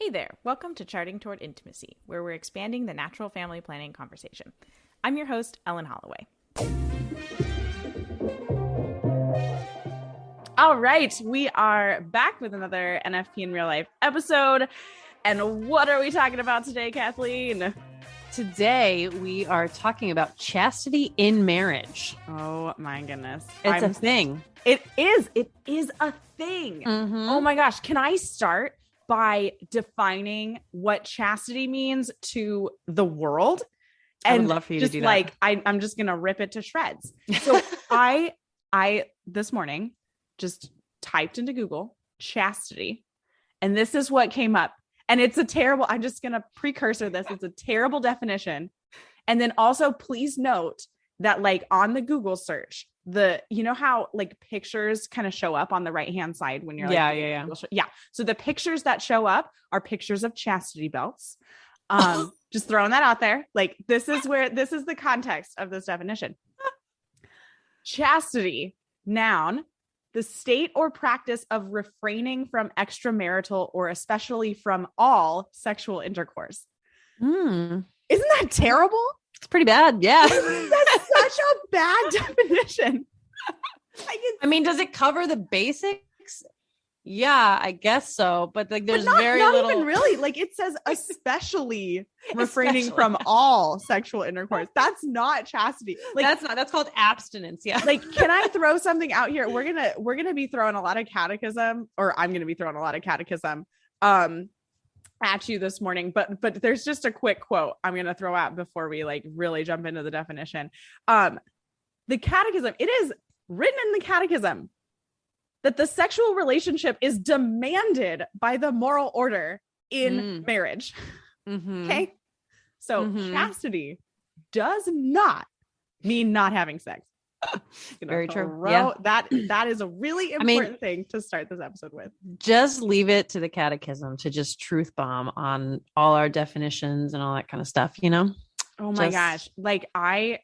Hey there, welcome to Charting Toward Intimacy, where we're expanding the natural family planning conversation. I'm your host, Ellen Holloway. All right, we are back with another NFP in Real Life episode. And what are we talking about today, Kathleen? Today, we are talking about chastity in marriage. Oh my goodness. It's a thing. It is a thing. Mm-hmm. Oh my gosh. Can I start by defining what chastity means to the world? And I would love for you to do that. Like, I'm just going to rip it to shreds. So I this morning just typed into Google chastity, and this is what came up. And it's a terrible, I'm just going to precursor this. It's a terrible definition. And then also please note that like on the Google search, you know how like pictures kind of show up on the right-hand side when you're like, yeah. So the pictures that show up are pictures of chastity belts. Just throwing that out there. Like this is the context of this definition. Chastity, noun, the state or practice of refraining from extramarital or especially from all sexual intercourse. Isn't that terrible? It's pretty bad. Yeah. That's such a bad definition. I mean, does it cover the basics? Yeah, I guess so. But like, there's not little. Even really. Like it says, especially refraining from all sexual intercourse. That's not chastity. Like that's called abstinence. Yeah. Like, can I throw something out here? We're gonna be throwing a lot of catechism, or I'm gonna be throwing a lot of catechism at you this morning. But there's just a quick quote I'm gonna throw out before we like really jump into the definition. The catechism, it is written in the catechism that the sexual relationship is demanded by the moral order in marriage. Mm-hmm. Okay. So chastity does not mean not having sex. Very true. Yeah. That is a really important thing to start this episode with. Just leave it to the catechism to just truth bomb on all our definitions and all that kind of stuff, you know? Oh my gosh. Like I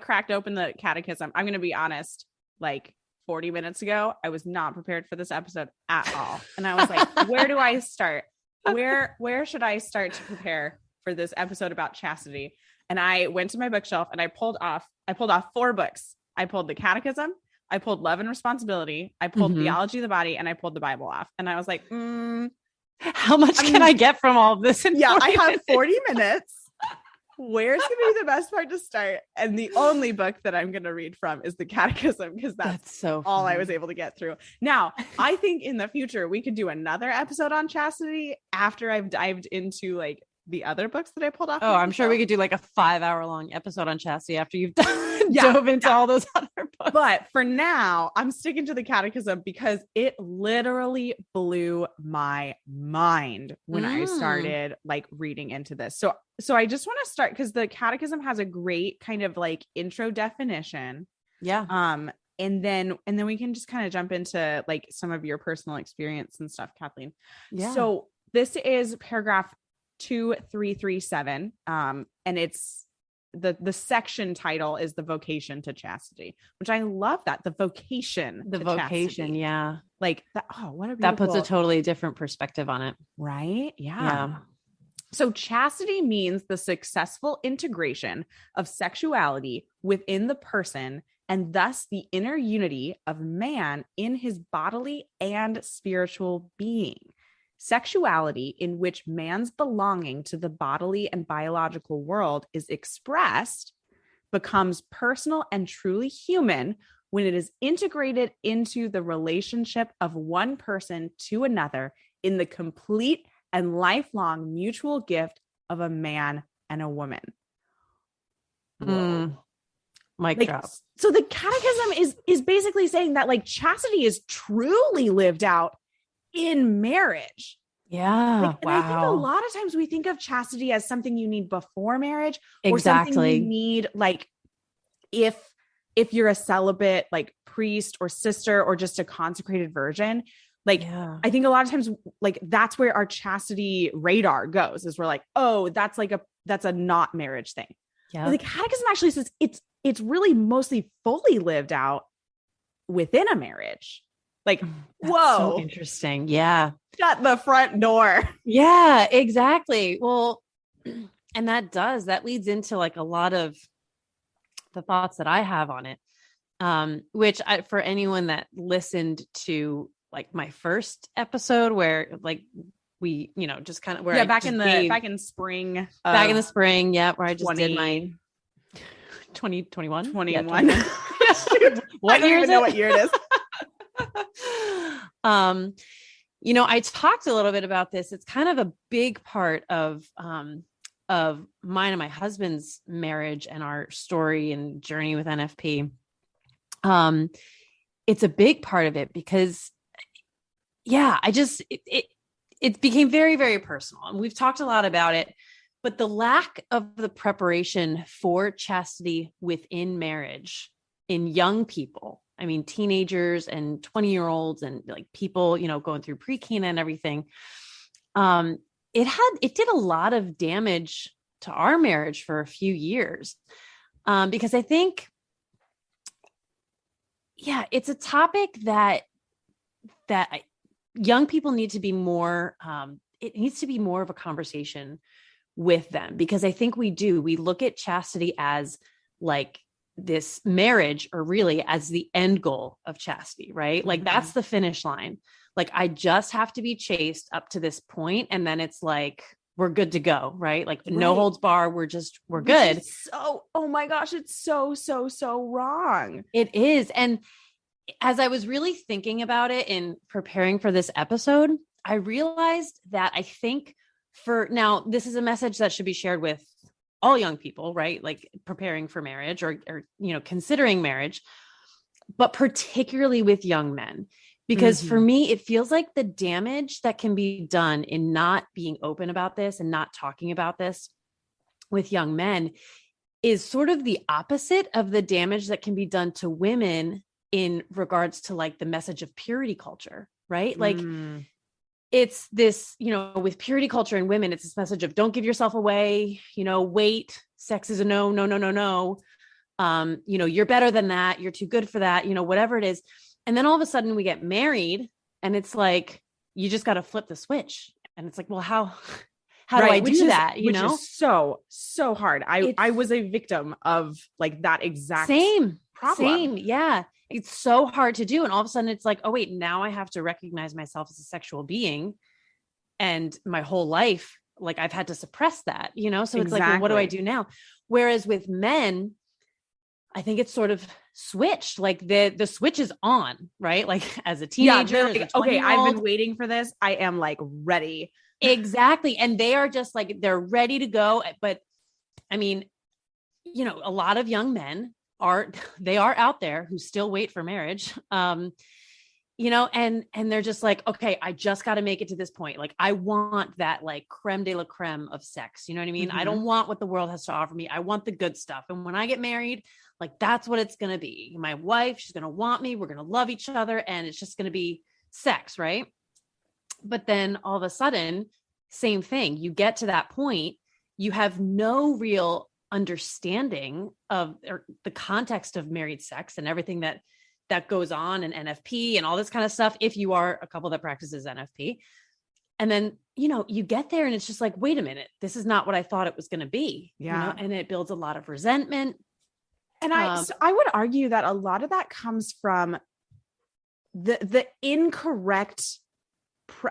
cracked open the catechism. I'm going to be honest, like 40 minutes ago, I was not prepared for this episode at all. And I was like, where do I start? Where should I start to prepare for this episode about chastity? And I went to my bookshelf and I pulled off 4 books. I pulled the Catechism, I pulled Love and Responsibility, I pulled Theology of the Body, and I pulled the Bible off. And I was like, how much can I get from all of this? I have 40 minutes. Where's going to be the best part to start? And the only book that I'm going to read from is the Catechism, because that's so all I was able to get through. Now, I think in the future, we could do another episode on chastity after I've dived into like the other books that I pulled off. Oh, I'm sure we could do like a 5-hour-long episode on chastity after you've dove into all those other books. But for now, I'm sticking to the Catechism because it literally blew my mind when I started like reading into this. So I just want to start because the Catechism has a great kind of like intro definition. Yeah. And then we can just kind of jump into like some of your personal experience and stuff, Kathleen. Yeah. So this is paragraph 2337. And it's the section title is the vocation to chastity, which I love that. The vocation. Chastity. Yeah. Like that. Oh, what a beautiful, that puts a totally different perspective on it. Right. Yeah. So chastity means the successful integration of sexuality within the person and thus the inner unity of man in his bodily and spiritual being. Sexuality in which man's belonging to the bodily and biological world is expressed becomes personal and truly human when it is integrated into the relationship of one person to another in the complete and lifelong mutual gift of a man and a woman. Mic drop. So the Catechism is basically saying that like chastity is truly lived out in marriage. Yeah. And I think a lot of times we think of chastity as something you need before marriage, or exactly. something you need like if you're a celibate like priest or sister or just a consecrated virgin. Like, I think a lot of times, like, that's where our chastity radar goes, is we're like, oh, that's a not marriage thing. Yeah. But the Catechism actually says it's really mostly fully lived out within a marriage. Like, That's whoa, so interesting. Yeah. shut the front door. Yeah, exactly. Well, and that leads into like a lot of the thoughts that I have on it. Which for anyone that listened to like my first episode where like we, just kind of where back in spring, back in the spring. Yeah. Where I just 20, did my 2021, 21. What year is it? Know what year it is. I talked a little bit about this. It's kind of a big part of mine and my husband's marriage and our story and journey with NFP. It's a big part of it because, it became very, very personal, and we've talked a lot about it, but the lack of the preparation for chastity within marriage in young people, I mean, teenagers and 20-year-olds and like people, going through pre-Cana and everything. It did a lot of damage to our marriage for a few years. Because I think, it's a topic that young people need to be more, it needs to be more of a conversation with them, because I think we look at chastity as like this marriage, or really as the end goal of chastity, right? Like that's the finish line. Like I just have to be chaste up to this point, and then it's like, we're good to go, right? Like no holds bar. We're good. So, oh my gosh, it's so wrong. It is. And as I was really thinking about it in preparing for this episode, I realized that I think now, this is a message that should be shared with all young people, right? Like preparing for marriage or considering marriage, but particularly with young men. Because for me, it feels like the damage that can be done in not being open about this and not talking about this with young men is sort of the opposite of the damage that can be done to women in regards to like the message of purity culture, right? Like it's this, with purity culture and women, it's this message of don't give yourself away, wait, sex is a no. You're better than that. You're too good for that, whatever it is. And then all of a sudden we get married and it's like, you just got to flip the switch. And it's like, well, how do I do that? Which is so hard. I was a victim of like that exact problem. Yeah. It's so hard to do. And all of a sudden it's like, oh wait, now I have to recognize myself as a sexual being. And my whole life, like I've had to suppress that, so it's like, well, what do I do now? Whereas with men, I think it's sort of switched, like the switch is on, right? Like as a teenager, like, okay, I've been waiting for this. I am like ready. Exactly. And they are just like, they're ready to go. But I mean, a lot of young men are out there who still wait for marriage. And they're just like, okay, I just got to make it to this point. Like, I want that like creme de la creme of sex. You know what I mean? I don't want what the world has to offer me. I want the good stuff. And when I get married, like, that's what it's going to be. My wife, she's going to want me. We're going to love each other. And it's just going to be sex. Right. But then all of a sudden, same thing. You get to that point, you have no real understanding of the context of married sex and everything that goes on in NFP and all this kind of stuff. If you are a couple that practices NFP, and then, you get there and it's just like, wait a minute, this is not what I thought it was going to be. Yeah. And it builds a lot of resentment. And I would argue that a lot of that comes from the incorrect,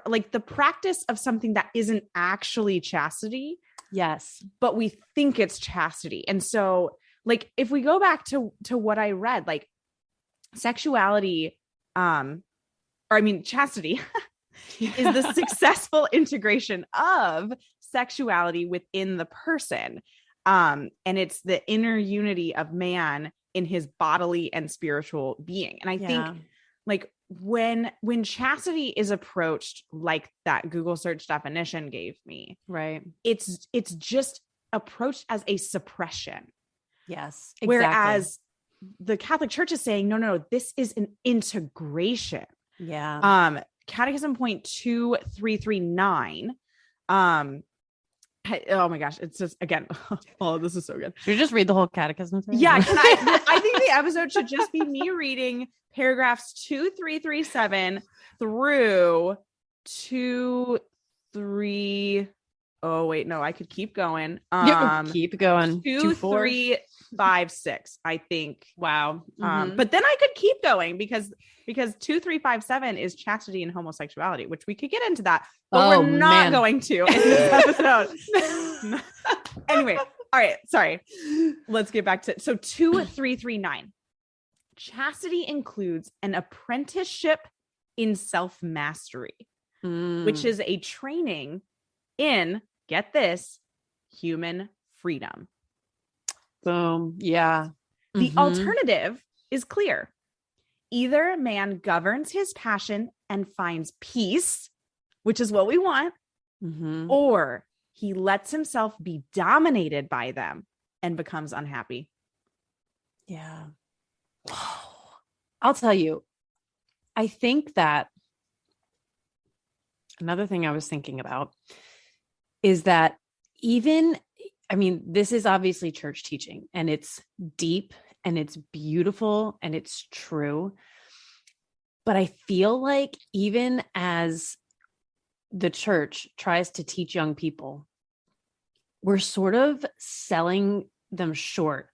like the practice of something that isn't actually chastity. Yes. But we think it's chastity. And so like, if we go back to what I read, like sexuality, chastity is the successful integration of sexuality within the person. And it's the inner unity of man in his bodily and spiritual being. And I think like when chastity is approached like that Google search definition gave me, right, it's just approached as a suppression. Yes. Exactly. Whereas the Catholic Church is saying, no, this is an integration. Yeah. Catechism point 2339 Oh my gosh. It's just, again, oh, this is so good. Should we just read the whole catechism today? Yeah. I think the episode should just be me reading paragraphs 2337 through 23. Oh wait, no, I could keep going. Keep going. 2356, I think. Wow. But then I could keep going because 2357 is chastity and homosexuality, which we could get into that, but we're not going to in this episode. Anyway, all right, sorry. Let's get back to 2339. Chastity includes an apprenticeship in self-mastery, which is a training in, get this, human freedom. Boom. Yeah. The alternative is clear. Either man governs his passion and finds peace, which is what we want, or he lets himself be dominated by them and becomes unhappy. Yeah. I'll tell you, I think that another thing I was thinking about is that this is obviously church teaching, and it's deep and it's beautiful and it's true. But I feel like even as the church tries to teach young people, we're sort of selling them short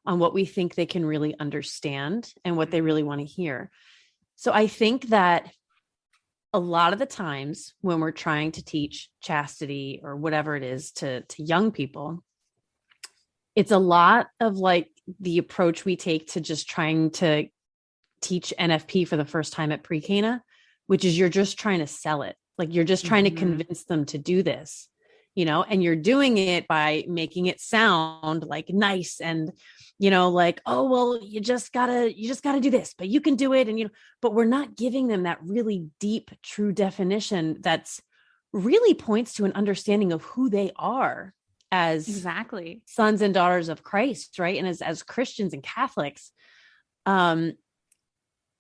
on what we think they can really understand and what they really want to hear. So I think that a lot of the times when we're trying to teach chastity or whatever it is to young people, it's a lot of like the approach we take to just trying to teach NFP for the first time at pre-Cana, which is you're just trying to sell it. Like you're just trying to convince them to do this, and you're doing it by making it sound like nice and, like, oh, well, you just gotta do this, but you can do it. And, but we're not giving them that really deep, true definition that's really points to an understanding of who they are as exactly sons and daughters of Christ. Right. And as Christians and Catholics.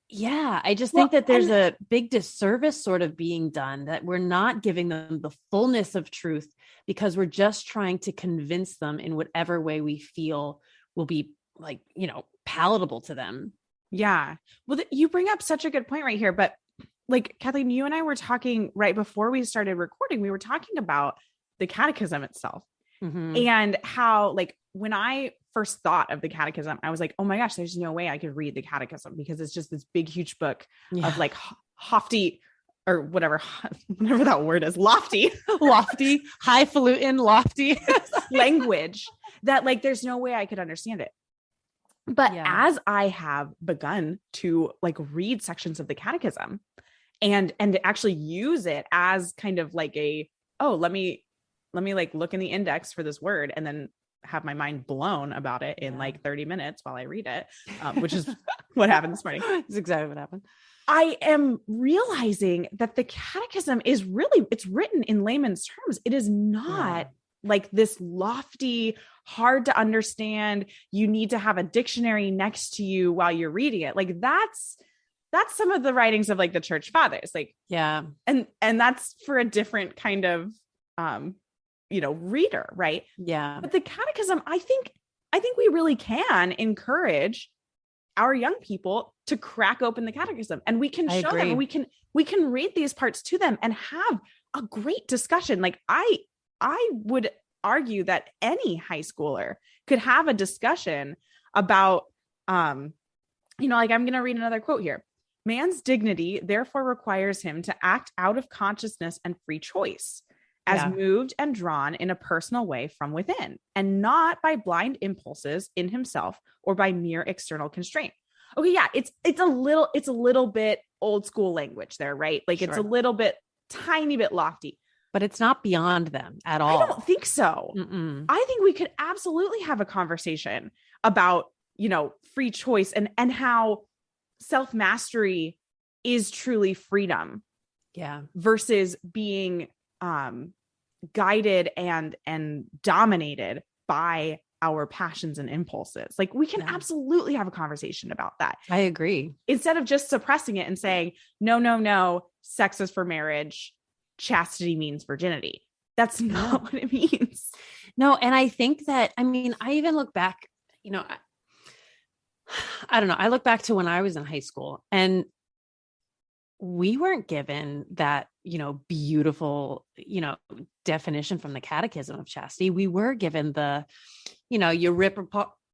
Yeah, I just think that there's a big disservice sort of being done, that we're not giving them the fullness of truth because we're just trying to convince them in whatever way we feel will be like, palatable to them. Yeah. Well, you bring up such a good point right here. But like, Kathleen, you and I were talking right before we started recording, we were talking about the catechism itself and how, like, when I first thought of the catechism, I was like, oh my gosh, there's no way I could read the catechism because it's just this big, huge book of like hofty or whatever that word is, lofty, highfalutin, lofty language that like, there's no way I could understand it. But as I have begun to like read sections of the catechism and actually use it as kind of like let me like look in the index for this word and then have my mind blown about it in like 30 minutes while I read it, which is what happened this morning. That's exactly what happened. I am realizing that the catechism is it's written in layman's terms. It is not like this lofty, hard to understand. You need to have a dictionary next to you while you're reading it. Like that's some of the writings of like the church fathers. Like, and that's for a different kind of, reader. Right. Yeah. But the catechism, I think we really can encourage our young people to crack open the catechism, and we can show them, and we can read these parts to them and have a great discussion. Like I would argue that any high schooler could have a discussion about, like, I'm going to read another quote here. Man's dignity therefore requires him to act out of consciousness and free choice, as moved and drawn in a personal way from within, and not by blind impulses in himself or by mere external constraint. Okay, yeah, it's a little bit old school language there, right? Like it's a little bit, tiny bit lofty, but it's not beyond them at all. I don't think so. I think we could absolutely have a conversation about, free choice and how self-mastery is truly freedom. Yeah. Versus being guided and dominated by our passions and impulses. Like we can absolutely have a conversation about that. I agree. Instead of just suppressing it and saying, no, sex is for marriage. Chastity means virginity. That's not what it means. No. And I think that, I mean, I even look back, you know, I don't know. I look back to when I was in high school, and we weren't given that, you know, beautiful, you know, definition from the Catechism of chastity. We were given the, you know, you rip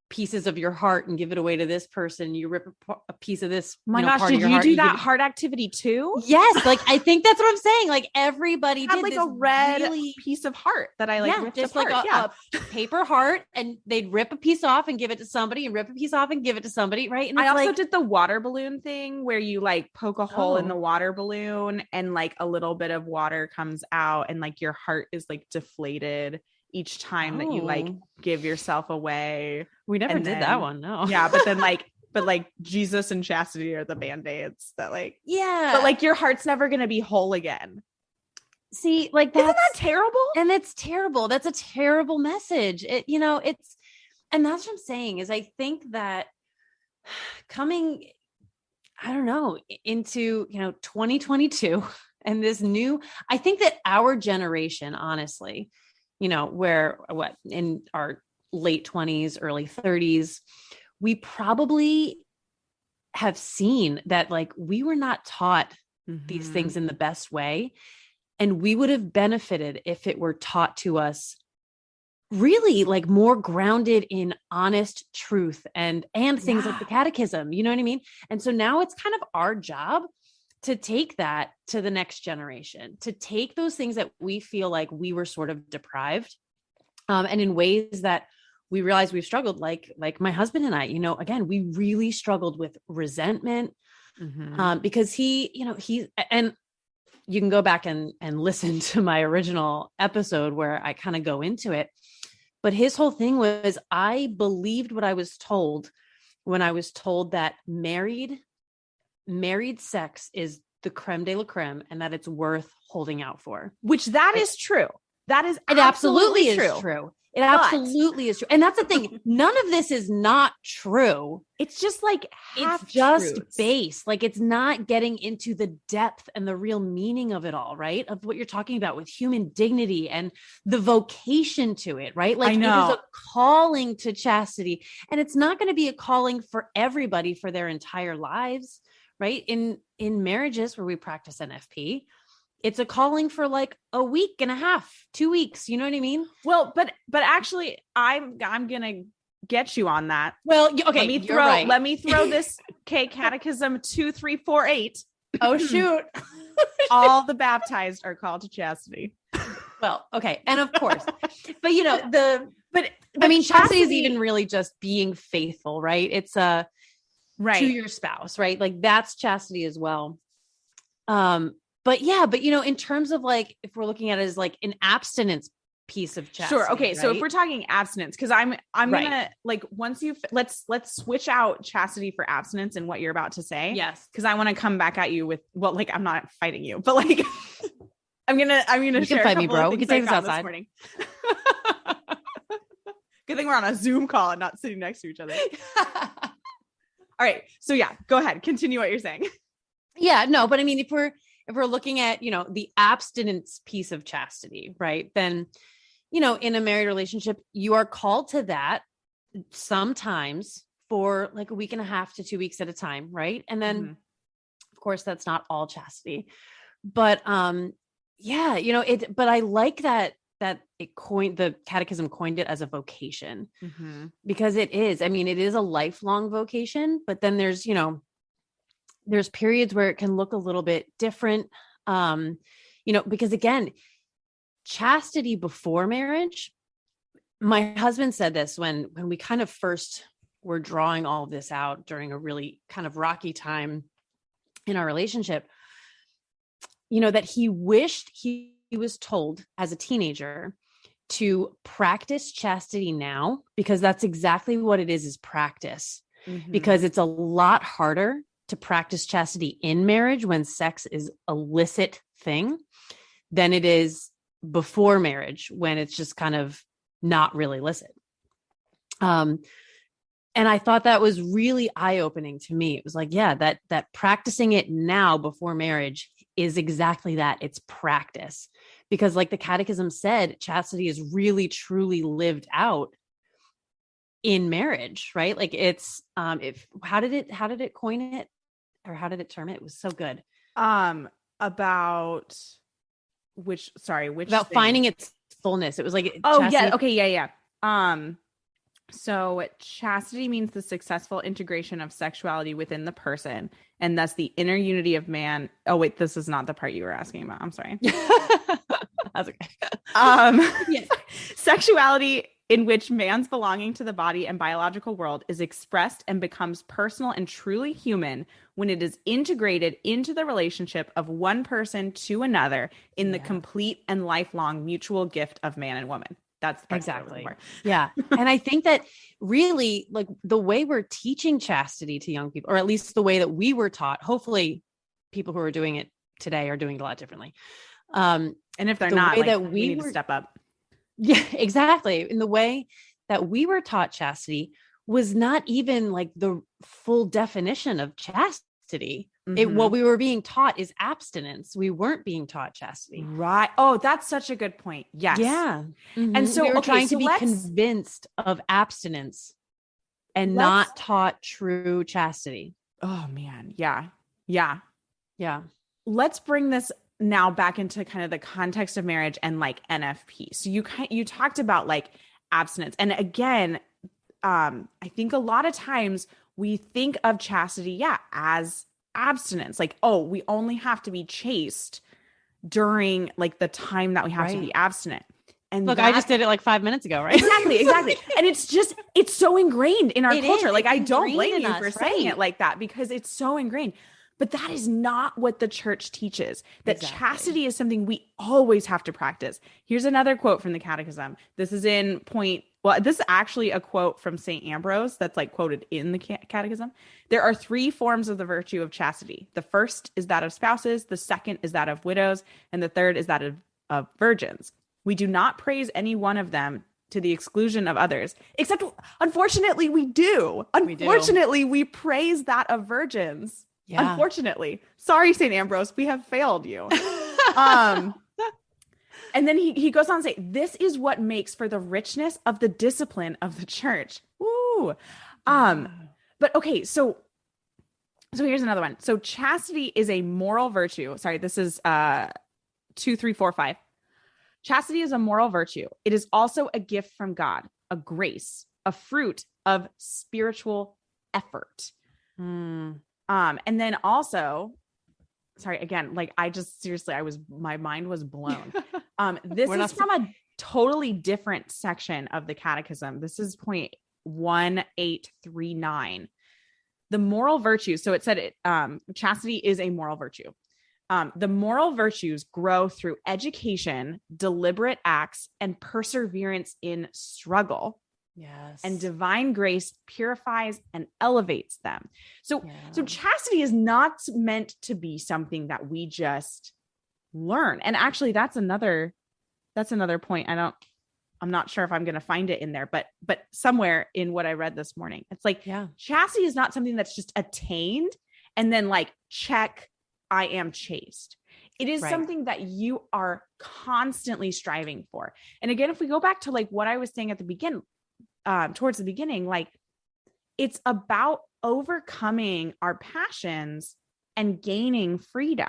pieces of your heart and give it away to this person. You rip a piece of this. My gosh, did you do that heart activity too? Yes. Like, I think that's what I'm saying. Like, everybody had did like this a red really piece of heart that I like ripped just apart. like a paper heart, and they'd rip a piece off and give it to somebody, and rip a piece off and give it to somebody. Right. And I also did the water balloon thing where you like poke a hole in the water balloon and like a little bit of water comes out and like your heart is like deflated each time that you like give yourself away. We never did that one. No. Yeah. But then like Jesus and chastity are the band-aids that like, but like your heart's never going to be whole again. See, like, isn't that terrible? And it's terrible. That's a terrible message. It, you know, and that's what I'm saying is I think that coming, I don't know, into, you know, 2022 and this new, I think that our generation, honestly, you know, in our late 20s, early 30s, we probably have seen that, like, we were not taught these things in the best way. And we would have benefited if it were taught to us really like more grounded in honest truth and things like the Catechism, you know what I mean? And so now it's kind of our job to take that to the next generation, to take those things that we feel like we were sort of deprived, and in ways that we realize we've struggled, like my husband and I, you know, again, we really struggled with resentment, because and you can go back and listen to my original episode where I kind of go into it, but his whole thing was, I believed what I was told when I was told that married sex is the creme de la creme and that it's worth holding out for. Which that is true. That is it absolutely is true. It absolutely is true. And that's the thing. None of this is not true. It's just like it's just base. Like, it's not getting into the depth and the real meaning of it all, right? Of what you're talking about with human dignity and the vocation to it, right? Like, it is a calling to chastity, and it's not going to be a calling for everybody for their entire lives, right? In marriages where we practice NFP, it's a calling for like a week and a half, 2 weeks. You know what I mean? Well, but actually I'm going to get you on that. Well, okay. Let me throw this Catechism 2348. Oh, shoot. All the baptized are called to chastity. Well, okay. And of course, but you know, I mean, chastity is even really just being faithful, right? It's to your spouse, right? Like, that's chastity as well. But you know, in terms of like, if we're looking at it as like an abstinence piece of chastity. Sure. Okay. Right? So if we're talking abstinence, cause I'm gonna like, once let's switch out chastity for abstinence and what you're about to say. Yes. Cause I want to come back at you with, well, like, I'm not fighting you, but like, I'm gonna you share can fight me, bro. We can take this outside. This morning. Good thing we're on a Zoom call and not sitting next to each other. All right. So yeah, go ahead. Continue what you're saying. Yeah, no, but I mean, if we're looking at, you know, the abstinence piece of chastity, right? Then, you know, in a married relationship, you are called to that sometimes for like a week and a half to 2 weeks at a time. Right. And then of course that's not all chastity, but, yeah, you know, but I like that the Catechism coined it as a vocation, because it is, I mean, it is a lifelong vocation, but then there's, you know, there's periods where it can look a little bit different. You know, because again, chastity before marriage, my husband said this when we kind of first were drawing all of this out during a really kind of rocky time in our relationship, you know, that he wished he was told as a teenager to practice chastity now, because that's exactly what it is practice, because it's a lot harder to practice chastity in marriage when sex is a illicit thing than it is before marriage when it's just kind of not really illicit. And I thought that was really eye-opening to me. It was like, yeah, that practicing it now before marriage is exactly that. It's practice, because like the Catechism said, chastity is really truly lived out in marriage, right? Like it's, how did it coin it, or how did it term it? It was so good. About which about thing? Finding its fullness. It was like, chastity. Yeah. Okay. Yeah. So chastity means the successful integration of sexuality within the person, and thus the inner unity of man. Oh wait, this is not the part you were asking about. I'm sorry. That's okay. Yeah. Sexuality in which man's belonging to the body and biological world is expressed and becomes personal and truly human when it is integrated into the relationship of one person to another in the complete and lifelong mutual gift of man and woman. That's the part exactly. Yeah. And I think that really, like, the way we're teaching chastity to young people, or at least the way that we were taught, hopefully people who are doing it today are doing it a lot differently. And if they're not, like, we need to step up. Yeah, exactly. In the way that we were taught chastity was not even like the full definition of chastity. What we were being taught is abstinence. We weren't being taught chastity. Right. Oh, that's such a good point. Yes. Yeah. And so we were trying to be convinced of abstinence and not taught true chastity. Oh man. Yeah. Yeah. Yeah. Let's bring this now back into kind of the context of marriage and like NFP. So you talked about like abstinence. And again, I think a lot of times we think of chastity, as abstinence. Like, oh, we only have to be chaste during like the time that we have to be abstinent. And look, I just did it like 5 minutes ago, right? Exactly. And it's so ingrained in our culture. Like, I don't blame you for saying it like that, because it's so ingrained. But that is not what the church teaches. That chastity is something we always have to practice. Here's another quote from the Catechism. This is this is actually a quote from St. Ambrose that's like quoted in the Catechism. There are 3 forms of the virtue of chastity. The first is that of spouses. The second is that of widows. And the third is that of virgins. We do not praise any one of them to the exclusion of others, except unfortunately we do. Unfortunately, we praise that of virgins. Yeah. Unfortunately. Sorry, St. Ambrose, we have failed you. And then he goes on to say, this is what makes for the richness of the discipline of the church. Woo. But okay, so here's another one. So chastity is a moral virtue. Sorry, this is 2, 3, 4, 5. Chastity is a moral virtue. It is also a gift from God, a grace, a fruit of spiritual effort. And then also, sorry, again, like my mind was blown. This is from a totally different section of the Catechism. This is point 1839. The moral virtue. So it said chastity is a moral virtue. The moral virtues grow through education, deliberate acts, and perseverance in struggle. Yes. And divine grace purifies and elevates them. So chastity is not meant to be something that we just learn. And actually that's another point. I'm not sure if I'm going to find it in there, but somewhere in what I read this morning, it's like, chastity is not something that's just attained and then like, check, I am chaste. It is something that you are constantly striving for. And again, if we go back to like what I was saying at the beginning, towards the beginning, like it's about overcoming our passions and gaining freedom.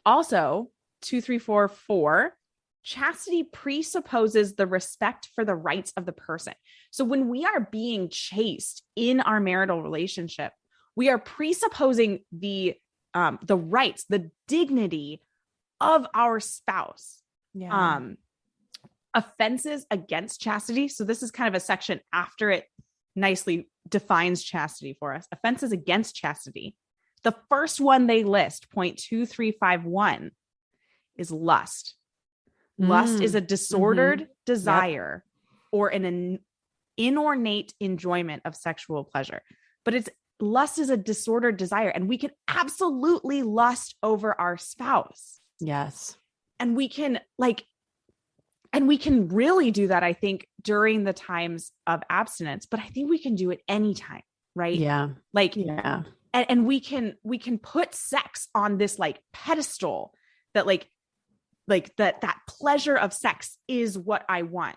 Also 2, 3, 4, 4, chastity presupposes the respect for the rights of the person. So when we are being chaste in our marital relationship, we are presupposing the rights, the dignity of our spouse. Offenses against chastity. So this is kind of a section after it nicely defines chastity for us. Offenses against chastity. The first one they list, point 2351, is lust. Lust is a disordered desire or an inornate enjoyment of sexual pleasure. But lust is a disordered desire, and we can absolutely lust over our spouse. Yes. And we can really do that, I think, during the times of abstinence, but I think we can do it anytime, right? Yeah. And we can put sex on this like pedestal that like like that pleasure of sex is what I want.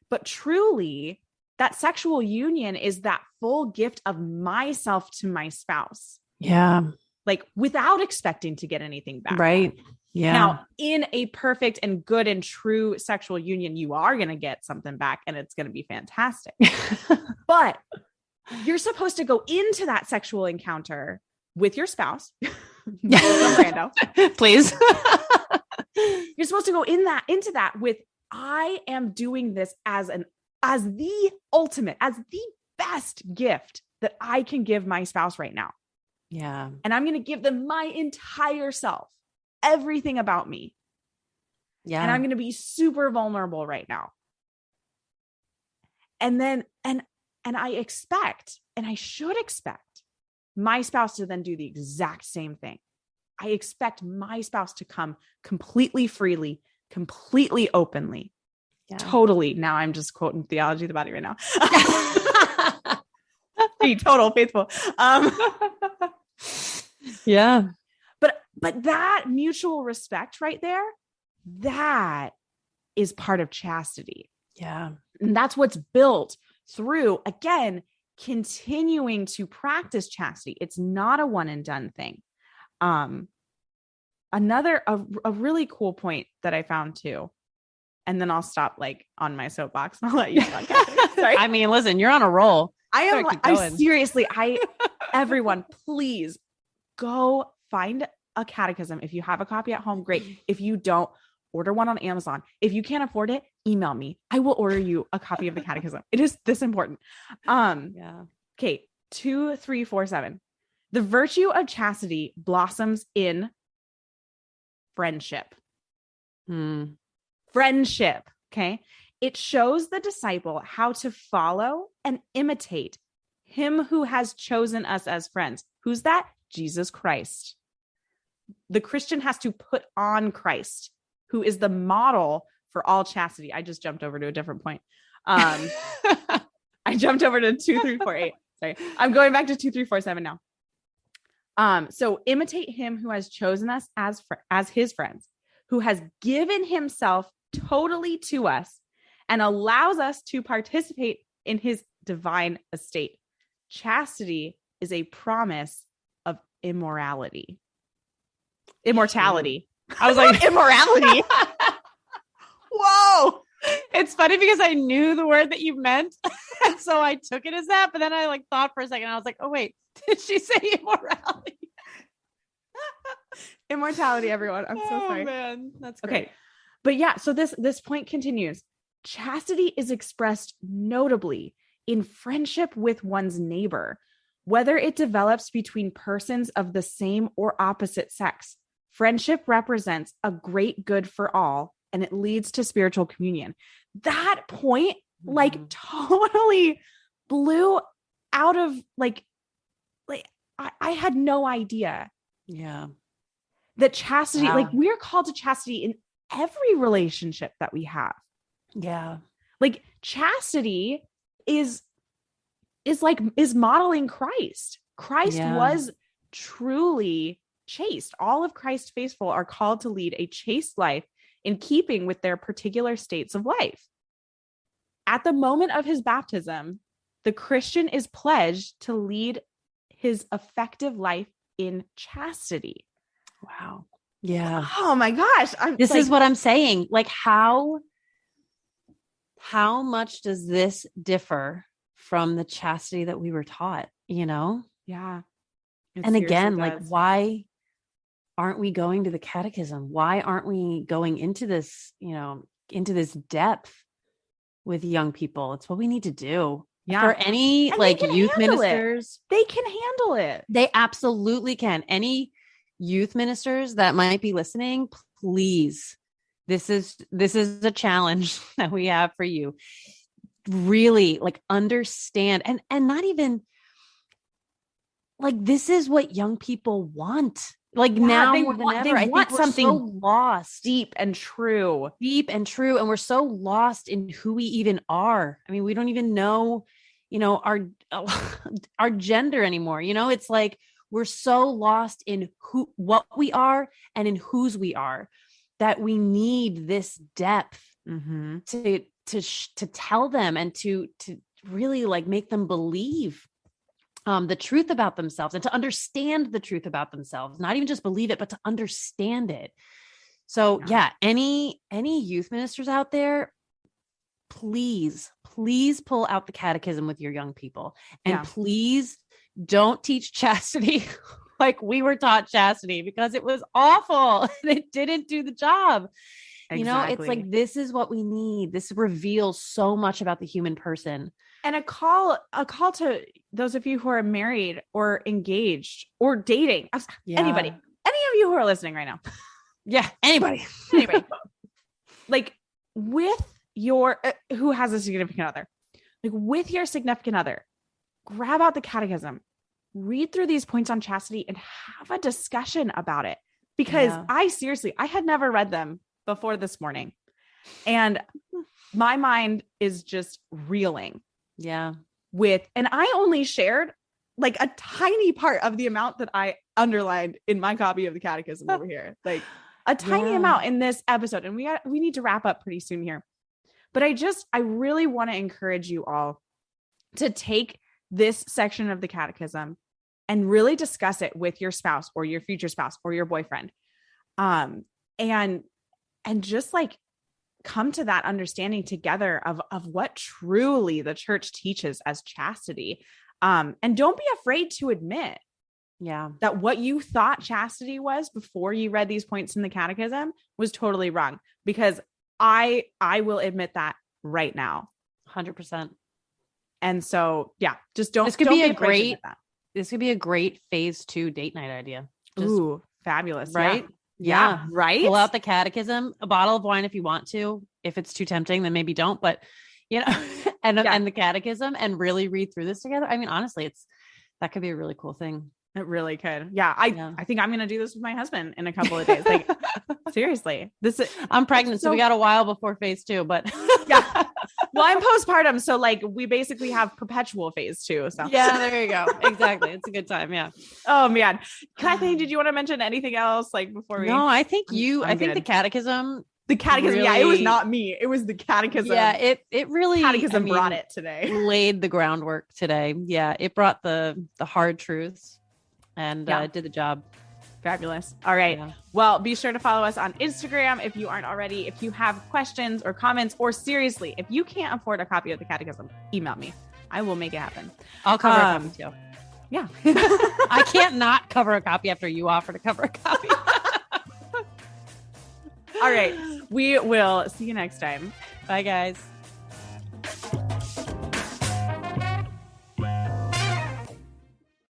But truly, that sexual union is that full gift of myself to my spouse. Yeah. Like without expecting to get anything back. Right. Yeah. Now, in a perfect and good and true sexual union, you are going to get something back and it's going to be fantastic. But you're supposed to go into that sexual encounter with your spouse. Please. You're supposed to go into that with, I am doing this as the ultimate, as the best gift that I can give my spouse right now. Yeah. And I'm going to give them my entire self, everything about me. Yeah. And I'm going to be super vulnerable right now. And then, and I expect, and I should expect my spouse to then do the exact same thing. I expect my spouse to come completely freely, completely openly. Yeah. Totally. Now I'm just quoting Theology of the Body right now. Be total faithful. Yeah. But that mutual respect right there, that is part of chastity. Yeah. And that's what's built through, again, continuing to practice chastity. It's not a one and done thing. Another really cool point that I found too, and then I'll stop like on my soapbox and I'll let you talk. Sorry. I mean, listen, you're on a roll. Everyone, please go find a catechism. If you have a copy at home, great. If you don't, order one on Amazon. If you can't afford it, email me. I will order you a copy of the catechism. It is this important. Yeah. Okay. 2347. The virtue of chastity blossoms in friendship. Friendship. Okay. It shows the disciple how to follow and imitate him who has chosen us as friends. Who's that? Jesus Christ. The Christian has to put on Christ, who is the model for all chastity. I just jumped over to a different point. I jumped over to 2348. Sorry. I'm going back to 2347 now. So imitate him who has chosen us as his friends, who has given himself totally to us and allows us to participate in his divine estate. Chastity is a promise of immortality. I was like, immorality. Whoa. It's funny because I knew the word that you meant. And so I took it as that, but then I like thought for a second. I was like, oh wait, did she say immorality? Immortality, everyone. I'm so sorry. Man, that's great. Okay. But yeah, so this point continues. Chastity is expressed notably in friendship with one's neighbor, whether it develops between persons of the same or opposite sex. Friendship represents a great good for all, and it leads to spiritual communion. That point, totally blew out of I had no idea. Yeah. That chastity, we're called to chastity in every relationship that we have. Yeah. Like chastity is modeling Christ. Christ was truly chaste. All of Christ's faithful are called to lead a chaste life in keeping with their particular states of life. At the moment of his baptism, the Christian is pledged to lead his effective life in chastity. Wow. Yeah. Oh my gosh. This is what I'm saying. Like how much does this differ from the chastity that we were taught, you know? Yeah. And again, like, why aren't we going to the catechism? Why aren't we going into this, into this depth with young people? It's what we need to do. Yeah. For any youth ministers, they can handle it. They absolutely can. Any youth ministers that might be listening, please. This is a challenge that we have for you. Really understand and not even this is what young people want. Now more than ever, I think we're something so lost, deep and true. And we're so lost in who we even are. I mean, we don't even know, our gender anymore. It's like, we're so lost in what we are and in whose we are. that we need this depth Mm-hmm. to tell them and to really like make them believe the truth about themselves and to understand the truth about themselves, not even just believe it, but to understand it. So yeah, any youth ministers out there, please pull out the catechism with your young people, and please don't teach chastity like we were taught chastity, because it was awful and it didn't do the job. Exactly. You know, it's like, this is what we need. This reveals so much about the human person. And a call to those of you who are married or engaged or dating, anybody, any of you who are listening right now. Yeah. Anybody. Like with your, who has a significant other, like with your significant other, grab out the catechism, read through these points on chastity and have a discussion about it. Because I had never read them before this morning. And my mind is just reeling. Yeah. And I only shared like a tiny part of the amount that I underlined in my copy of the catechism over here, like a tiny amount in this episode. And we need to wrap up pretty soon here. But I really want to encourage you all to take this section of the catechism and really discuss it with your spouse or your future spouse or your boyfriend. And just like come to that understanding together of what truly the church teaches as chastity. And don't be afraid to admit that what you thought chastity was before you read these points in the catechism was totally wrong, because I will admit that right now. 100%. And so, just don't. This could be a great phase 2 date night idea. Ooh, fabulous. Right? Yeah. Right. Pull out the catechism, a bottle of wine if you want to. If it's too tempting, then maybe don't. But and the catechism, and really read through this together. I mean, honestly, that could be a really cool thing. It really could. Yeah. I think I'm going to do this with my husband in a couple of days. Like seriously, I'm pregnant, so we got a while before phase 2, but well, I'm postpartum. So like we basically have perpetual phase 2. So there you go. Exactly. It's a good time. Yeah. Oh man. Kathleen, did you want to mention anything else like before we? No, I think the catechism. The catechism. Really, it was not me. It was the catechism. Yeah. It really, catechism brought it today. Laid the groundwork today. Yeah. It brought the hard truths and did the job. Fabulous. All right. Yeah. Well, be sure to follow us on Instagram if you aren't already. If you have questions or comments, or seriously, if you can't afford a copy of the catechism, email me. I will make it happen. I'll cover a copy too. Yeah. I can't not cover a copy after you offer to cover a copy. All right. We will see you next time. Bye, guys.